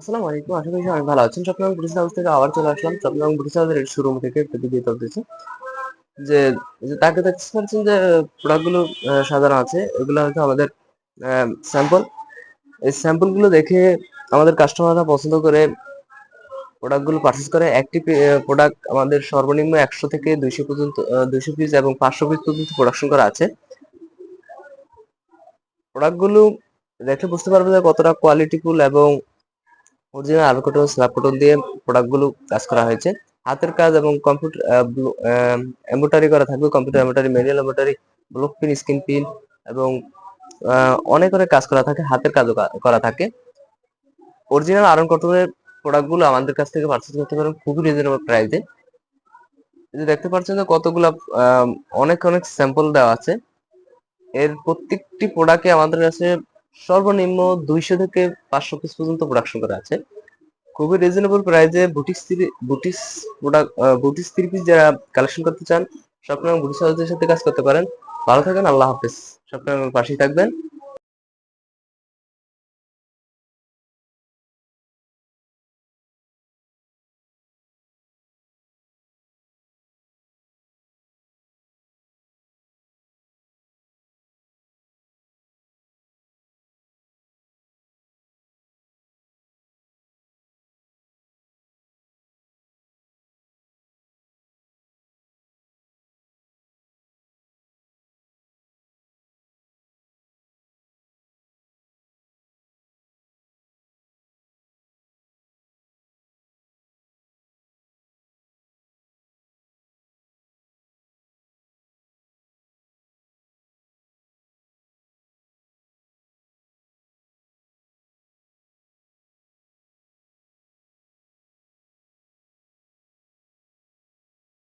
আসসালামু আলাইকুম। আশা করি সবাই ভালো আছেন। স্বপ্ন এবং বুটিক্স হাউস থেকে আবার চলে আসলাম। স্বপ্ন এবং বুটিক্স হাউসের শোরুম থেকে একটা ভিডিও চলতেছে। যে তাকে দেখতে পাচ্ছেন যে প্রোডাক্ট গুলো সাজানো আছে। এগুলো হচ্ছে আমাদের স্যাম্পল। এই স্যাম্পল গুলো দেখে আমাদের কাস্টমাররা পছন্দ করে প্রোডাক্ট গুলো পারচেজ করে। একটি প্রোডাক্ট আমাদের সর্বনিম্ন 100 থেকে 200 পর্যন্ত 200 পিস এবং 500 পিস পর্যন্ত প্রোডাকশন করা আছে। প্রোডাক্ট গুলো দেখলে বুঝতে পারবেন যে কতটা কোয়ালিটিফুল এবং অরিজিনাল আলু কটন, স্ল্যাব কটন দিয়ে প্রোডাক্টগুলো কাজ করা হয়েছে। হাতের কাজ এবং কম্পিউটার এমব্রয়ডারি করা থাকবে, computer embroidery, manual embroidery, block pin, screen pin এবং অনেক অনেক কাজ করা থাকে, হাতের কাজও করা থাকে। অরিজিনাল আয়রন কটনের প্রোডাক্টগুলো আমাদের কাছ থেকে পারচেজ করতে পারেন খুবই রিজনেবল প্রাইসে। এই যে দেখতে পাচ্ছেন যে কতগুলা অনেক অনেক স্যাম্পল দেওয়া আছে। এর প্রত্যেকটি প্রোডাক্টে আমাদের কাছে সর্বনিম্ন 200 থেকে 500 পিস পর্যন্ত প্রোডাকশন করা আছে। খুবই রিজনেবল প্রাইসে boutiques product, boutiques three piece যারা কালেকশন করতে চান, স্বপ্ন এবং বুটিক্স হাউসের সাথে কাজ করতে পারেন। ভালো থাকেন, আল্লাহ হাফেজ। স্বপ্ন এবং পাশেই থাকবেন।